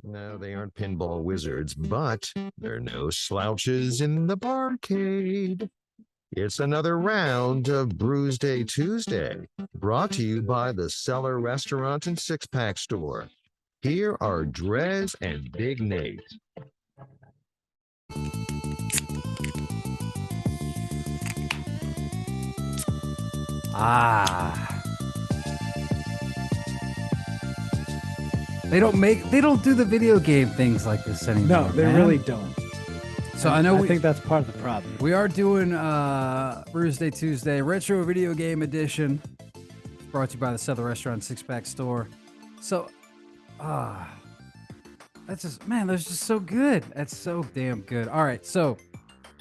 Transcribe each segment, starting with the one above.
No, they aren't pinball wizards, but they're no slouches in the barcade. It's another round of Brewsday Tuesday, brought to you by the Cellar Restaurant and Six Pack Store. Here are DreZ and Big Nate. They don't do the video game things like this anymore. No, they really don't. So I think that's part of the problem. We are doing Brewsday Tuesday Retro Video Game Edition, brought to you by the Cellar Restaurant Six Pack Store. So, that's just, man, that's just so good. That's so damn good. All right, so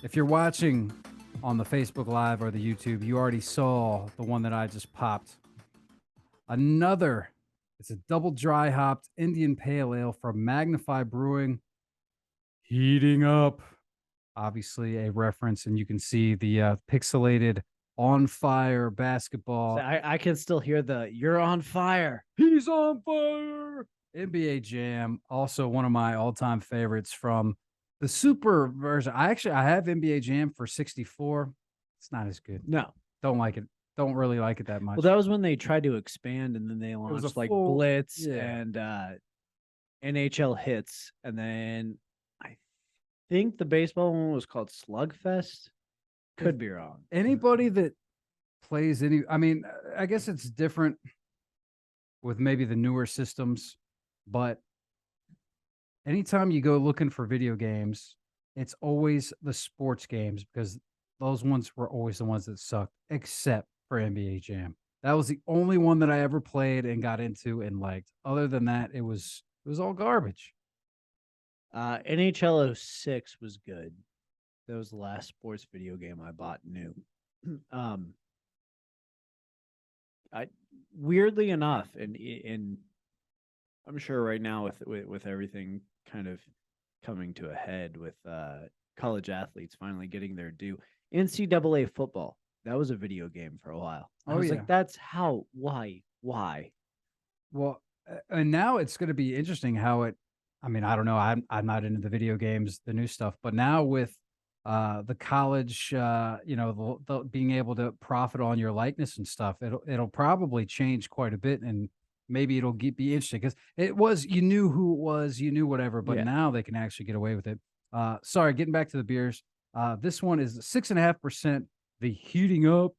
if you're watching on the Facebook Live or the YouTube, you already saw the one that I just popped. It's a double dry hopped Indian Pale Ale from Magnify Brewing. Heating up. Obviously a reference, and you can see the pixelated on fire basketball. So I can still hear the "You're on fire." He's on fire. NBA Jam, also one of my all-time favorites from the Super version. I have NBA Jam for 64. It's not as good. No, don't like it. Don't really like it that much. well, that was when they tried to expand, and then they launched like Blitz and NHL Hits, and then I think the baseball one was called Slugfest. Could be wrong. Anybody that plays any, I mean, I guess it's different with maybe the newer systems, but anytime you go looking for video games, it's always the sports games, because those ones were always the ones that sucked, except for NBA Jam. That was the only one that I ever played and got into and liked. Other than that, it was all garbage. NHL 06 was good. That was the last sports video game I bought new. Weirdly enough, and I'm sure right now with everything kind of coming to a head with college athletes finally getting their due, NCAA football, that was a video game for a while. I was like, that's how, why? Well, and now it's going to be interesting how it, I mean, I don't know. I'm not into the video games, the new stuff, but now with the college, the being able to profit on your likeness and stuff, it'll probably change quite a bit, and maybe it'll be interesting, because it was, you knew who it was, you knew whatever, but now they can actually get away with it. Sorry, getting back to the beers. This one is 6.5%. The Heating Up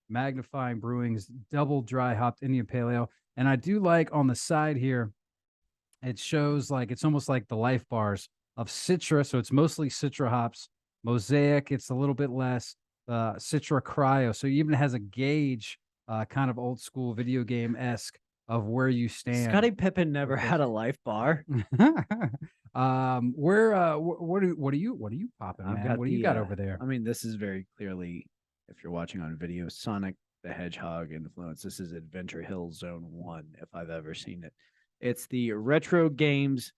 Magnifying Brewing's double dry hopped Indian Pale Ale, and I do like on the side here, it shows like it's almost like the life bars of Citra, so it's mostly Citra hops. Mosaic, it's a little bit less. Citra Cryo, so it even has a gauge, kind of old school video game esque of where you stand. Scottie Pippen never had a life bar. What are you popping, man? What do you got over there? I mean, this is very clearly, if you're watching on video, Sonic the Hedgehog influence. This is Adventure Hill Zone 1, if I've ever seen it. It's the Retro Games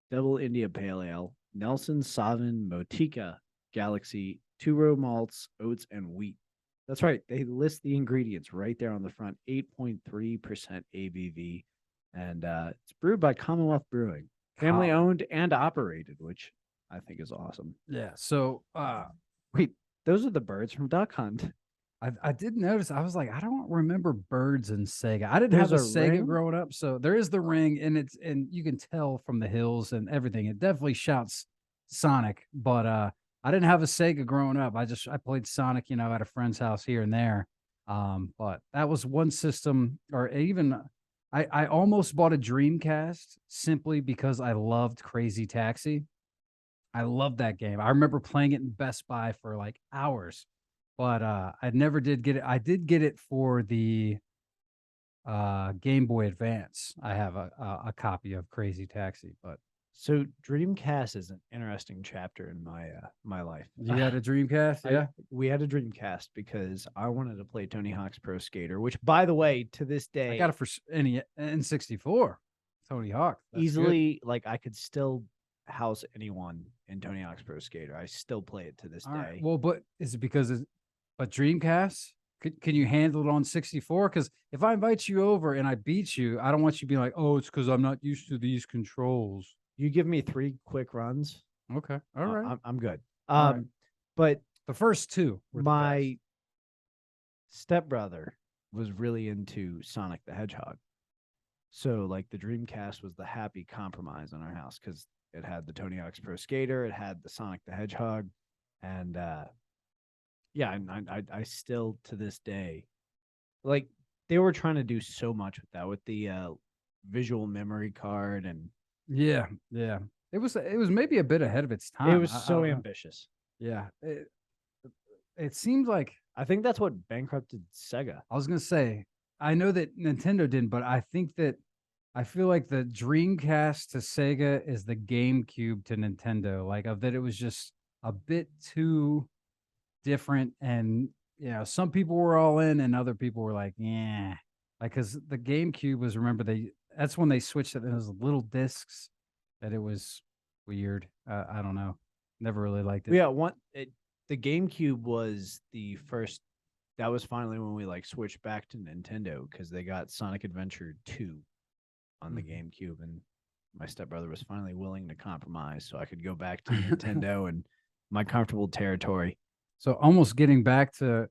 Double India Pale Ale, Nelson Sauvin Motica Galaxy, 2-row malts, oats, and wheat. That's right. They list the ingredients right there on the front. 8.3% ABV. And it's brewed by Commonwealth Brewing. Family owned and operated, which I think is awesome. Yeah. So, wait, those are the birds from Duck Hunt. I did notice. I was like, I don't remember birds in Sega. I didn't have a Sega growing up, so there is the ring, and you can tell from the hills and everything. It definitely shouts Sonic, but I didn't have a Sega growing up. I played Sonic, at a friend's house here and there. But that was one system, or even I almost bought a Dreamcast simply because I loved Crazy Taxi. I loved that game. I remember playing it in Best Buy for like hours. But I never did get it. I did get it for the Game Boy Advance. I have a copy of Crazy Taxi. But so Dreamcast is an interesting chapter in my life. You had a Dreamcast? Yeah, we had a Dreamcast because I wanted to play Tony Hawk's Pro Skater, which, by the way, to this day, I got it for N64. Tony Hawk. That's easily good. Like I could still house anyone in Tony Hawk's Pro Skater. I still play it to this day. Right. Well, but is it because but Dreamcast? Can you handle it on 64? Because if I invite you over and I beat you, I don't want you being like, oh, it's because I'm not used to these controls. You give me 3 quick runs. Okay. All right. I'm good. All right. But The first two were the my best. stepbrother was really into Sonic the Hedgehog. So like the Dreamcast was the happy compromise in our house because it had the Tony Hawk's Pro Skater, it had the Sonic the Hedgehog, and yeah, and I still to this day, like they were trying to do so much with that, with the visual memory card, and Yeah, yeah. It was maybe a bit ahead of its time. it was I so don't know. ambitious. Yeah. It seems like I think that's what bankrupted Sega. I was gonna say, I know that Nintendo didn't, but I think that I feel like the Dreamcast to Sega is the GameCube to Nintendo. Like of that, it was just a bit too different, and some people were all in, and other people were like, yeah, like because the GameCube was that's when they switched it. Those little discs that it was weird. I don't know, never really liked it. Yeah, the GameCube was the first. That was finally when we like switched back to Nintendo because they got Sonic Adventure 2 on the GameCube, and my stepbrother was finally willing to compromise so I could go back to Nintendo and my comfortable territory. So almost getting back to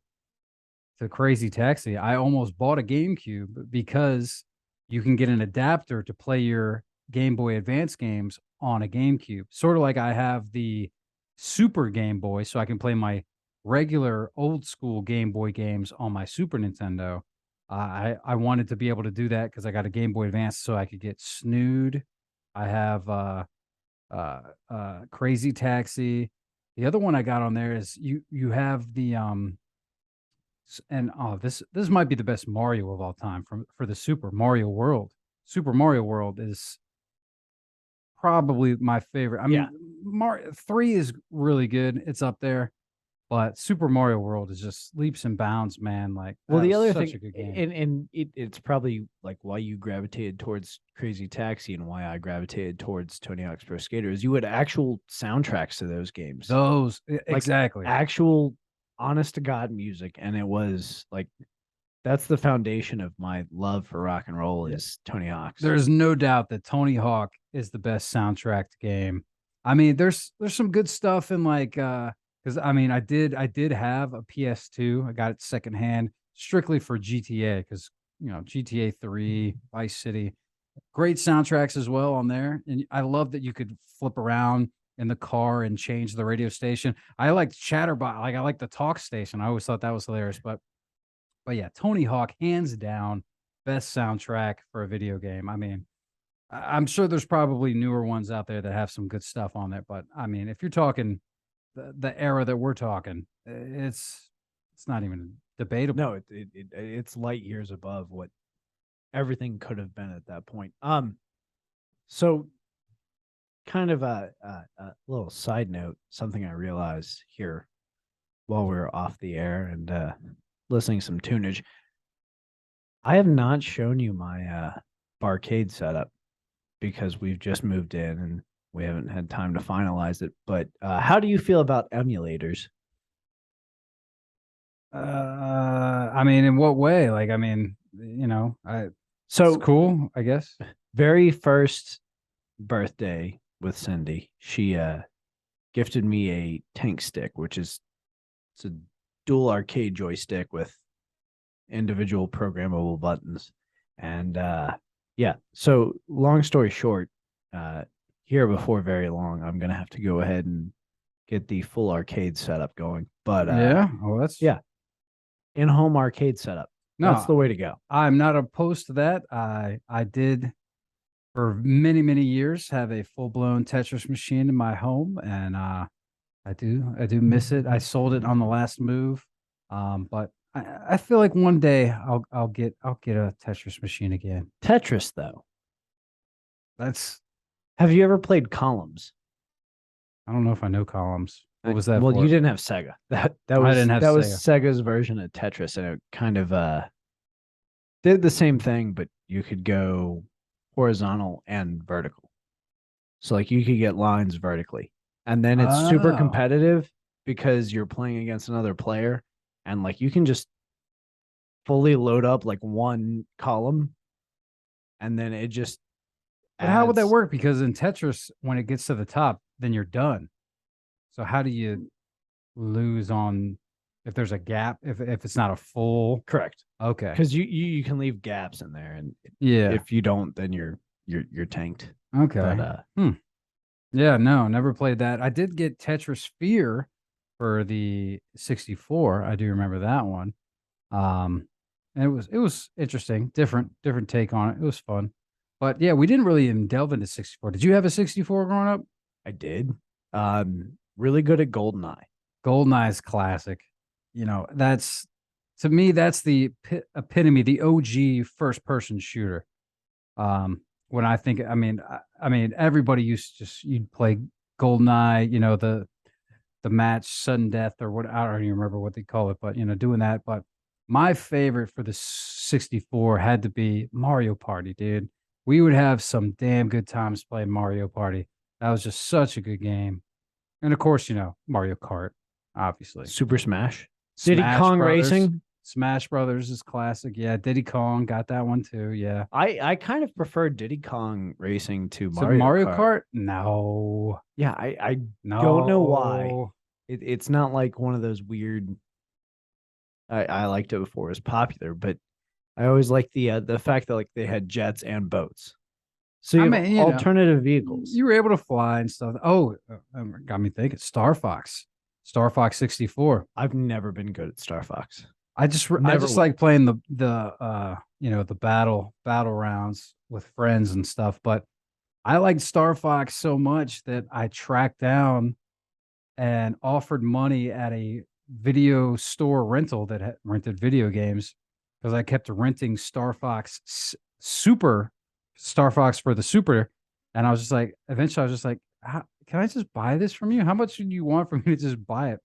Crazy Taxi, I almost bought a GameCube because you can get an adapter to play your Game Boy Advance games on a GameCube. Sort of like I have the Super Game Boy, so I can play my regular old school Game Boy games on my Super Nintendo. I wanted to be able to do that because I got a Game Boy Advance, so I could get Snood. I have Crazy Taxi. The other one I got on there is you have the this might be the best Mario of all time for the Super Mario World. Super Mario World is probably my favorite. I mean, Mario 3 is really good. It's up there. But Super Mario World is just leaps and bounds, man. Like, well, the other such thing, a good game. and it's probably like why you gravitated towards Crazy Taxi and why I gravitated towards Tony Hawk's Pro Skater is you had actual soundtracks to those games. Exactly. Actual honest to God music. And it was like, that's the foundation of my love for rock and roll is Tony Hawk's. There's no doubt that Tony Hawk is the best soundtracked game. I mean, there's some good stuff in like, because I mean, I did have a PS2. I got it secondhand strictly for GTA because GTA 3, Vice City, great soundtracks as well on there. And I love that you could flip around in the car and change the radio station. I liked Chatterbot, like I like the talk station. I always thought that was hilarious. But yeah, Tony Hawk, hands down, best soundtrack for a video game. I mean, I'm sure there's probably newer ones out there that have some good stuff on there. But I mean, if you're talking the era that we're talking, it's not even debatable. No, it's light years above what everything could have been at that point. So kind of a little side note, something I realized here while we were off the air and listening to some tunage. I have not shown you my barcade setup because we've just moved in and we haven't had time to finalize it. But how do you feel about emulators? I mean, in what way? Like, I mean, So it's cool, I guess. Very first birthday with Cindy, she gifted me a tank stick, which it's a dual arcade joystick with individual programmable buttons. And yeah, so long story short, here before very long, I'm gonna have to go ahead and get the full arcade setup going. But in-home arcade setup. No, that's the way to go. I'm not opposed to that. I did for many, many years have a full-blown Tetris machine in my home, and I do miss it. I sold it on the last move, but I feel like one day I'll get a Tetris machine again. Tetris though, have you ever played Columns? I don't know if I know Columns. What was that? Well, for? you didn't have Sega. That was Sega's version of Tetris, and it kind of did the same thing, but you could go horizontal and vertical. So like you could get lines vertically. And then it's super competitive because you're playing against another player, and like you can just fully load up like one column, and then it just But how would that adds- work? Because in Tetris, when it gets to the top, then you're done. So how do you lose on if there's a gap, if it's not a full? Correct. Okay. Because you can leave gaps in there, and Yeah. if you don't, then you're tanked. Okay. But Yeah, no, never played that. I did get Tetris Sphere for the 64. I do remember that one. And it was interesting, different take on it. It was fun. But yeah, we didn't really even delve into 64. Did you have a 64 growing up? I did. Really good at GoldenEye. GoldenEye's classic. You know, that's to me, that's the epitome, the OG first person shooter. When I think, I mean, everybody used to just, you'd play GoldenEye, you know, the match sudden death or what, I don't even remember what they call it, but you know, doing that. But my favorite for the 64 had to be Mario Party, dude. We would have some damn good times playing Mario Party. That was just such a good game. And of course, you know, Mario Kart, obviously. Super Smash. Diddy Smash Kong Brothers. Racing. Smash Brothers is classic. Yeah, Diddy Kong got that one too. Yeah. I kind of prefer Diddy Kong Racing to So Mario Kart? Kart. No. Yeah, I No. don't know why. It's not like one of those weird. I liked it before it was popular, but I always liked the fact that like they had jets and boats. So you have you know, alternative vehicles. You were able to fly and stuff. Oh, got me thinking. Star Fox 64. I've never been good at Star Fox. I just Never like playing the you know, the battle rounds with friends and stuff. But I liked Star Fox so much that I tracked down and offered money at a video store rental that had rented video games because I kept renting Star Fox Star Fox for the Super, and I was just like, eventually I was just like, can I just buy this from you? How much do you want for me to just buy it?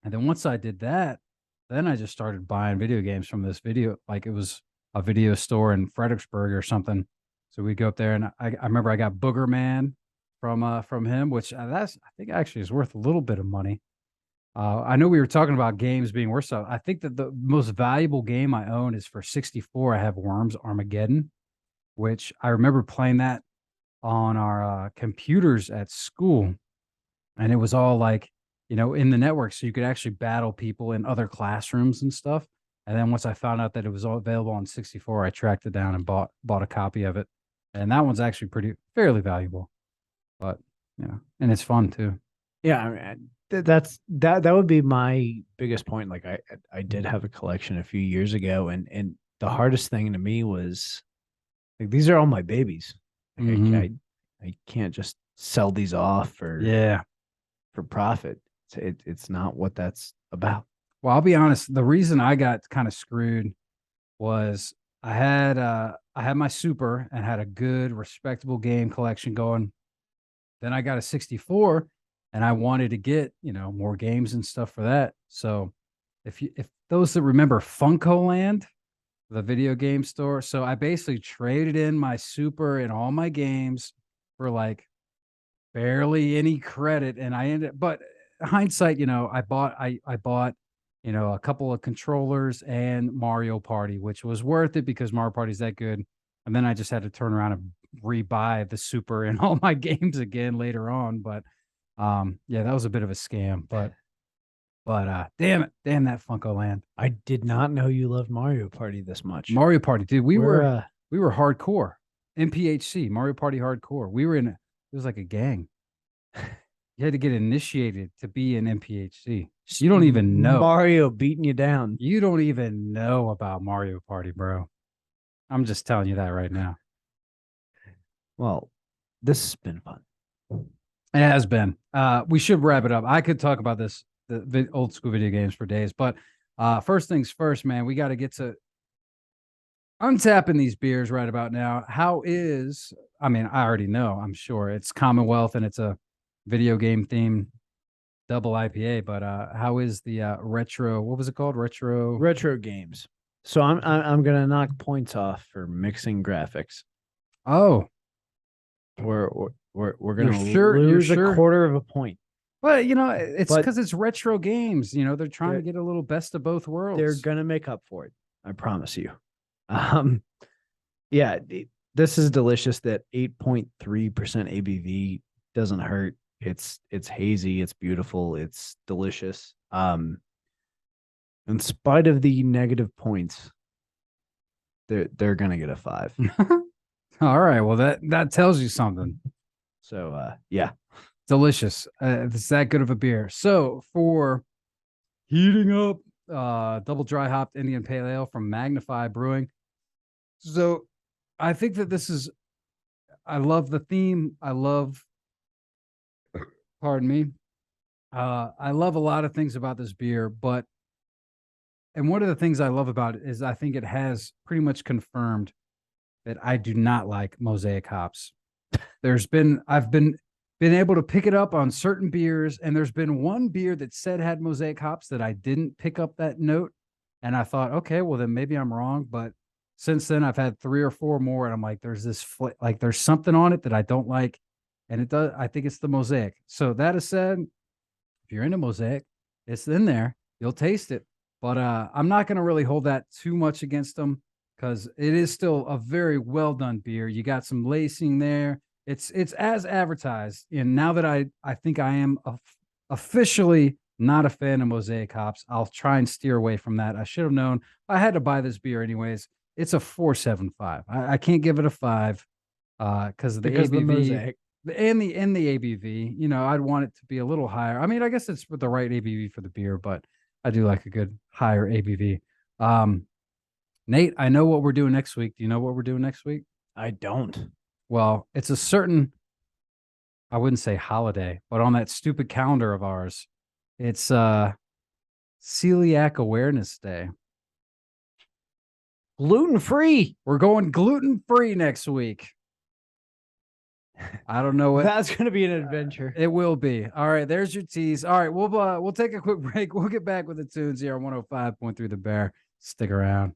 And then once I did that, then I just started buying video games from this video, like it was a video store in Fredericksburg or something. So we'd go up there, and I remember I got Booger Man from him, which I think actually is worth a little bit of money. I know we were talking about games being worth stuff. I think that the most valuable game I own is for 64. I have Worms Armageddon, which I remember playing that on our computers at school, and it was all like, you know, in the network, so you could actually battle people in other classrooms and stuff. And then once I found out that it was all available on 64, I tracked it down and bought a copy of it. And that one's actually fairly valuable, but you know, and it's fun too. Yeah, I mean, that would be my biggest point. Like I did have a collection a few years ago, and the hardest thing to me was like these are all my babies. Like, I can't just sell these off for profit. It's not what that's about. Well, I'll be honest. The reason I got kind of screwed was I had my Super and had a good, respectable game collection going. Then I got a 64, and I wanted to get, you know, more games and stuff for that. So if those that remember Funkoland, the video game store, so I basically traded in my Super and all my games for like barely any credit, and I ended. But hindsight, you know, I bought, you know, a couple of controllers and Mario Party, which was worth it because Mario Party's that good. And then I just had to turn around and rebuy the Super and all my games again later on. But yeah, that was a bit of a scam. But damn that Funkoland. I did not know you loved Mario Party this much. Mario Party, dude. We were hardcore. MPHC, Mario Party hardcore. We were it was like a gang. You had to get initiated to be an MPHC. You don't even know. Mario beating you down. You don't even know about Mario Party, bro. I'm just telling you that right now. Well, this has been fun. It has been. We should wrap it up. I could talk about this, the old school video games for days, but first things first, man, we got to get to untapping these beers right about now. I already know, I'm sure it's Commonwealth and it's a video game theme double IPA, but how is the retro, what was it called? Retro games. So I'm gonna knock points off for mixing graphics. Oh, we're gonna you're lose a quarter of a point. Well, you know, it's because it's retro games. You know, they're trying to get a little best of both worlds. They're gonna make up for it. I promise you. Yeah, This is delicious. That 8.3% ABV doesn't hurt. It's hazy. It's beautiful. It's delicious. In spite of the negative points, they're gonna get a 5. All right. Well, that tells you something. So yeah, Delicious. It's that good of a beer. So for heating up, double dry hopped Indian Pale Ale from Magnify Brewing. So I think that this is, I love the theme. I love, pardon me. I love a lot of things about this beer, but, and one of the things I love about it is I think it has pretty much confirmed that I do not like mosaic hops. I've been able to pick it up on certain beers, and there's been one beer that said had mosaic hops that I didn't pick up that note. And I thought, okay, well then maybe I'm wrong. But since then I've had 3 or 4 more, and I'm like, there's there's something on it that I don't like. And it does, I think it's the mosaic. So that is said, if you're into mosaic, it's in there. You'll taste it. But I'm not going to really hold that too much against them, because it is still a very well done beer. You got some lacing there. It's as advertised. And now that I think I am officially not a fan of mosaic hops, I'll try and steer away from that. I should have known. I had to buy this beer anyways. It's a 4.75. I can't give it a 5 because of the ABV. The mosaic. And the ABV, you know, I'd want it to be a little higher. I mean, I guess it's with the right ABV for the beer, but I do like a good higher ABV. Nate, I know what we're doing next week. Do you know what we're doing next week? I don't. Well, it's a certain, I wouldn't say holiday, but on that stupid calendar of ours, it's Celiac Awareness Day. Gluten-free. We're going gluten-free next week. I don't know what That's going to be an adventure. it will be. All right, there's your tease. All right, we'll take a quick break. We'll get back with the tunes here on 105.3 The Bear. Stick around.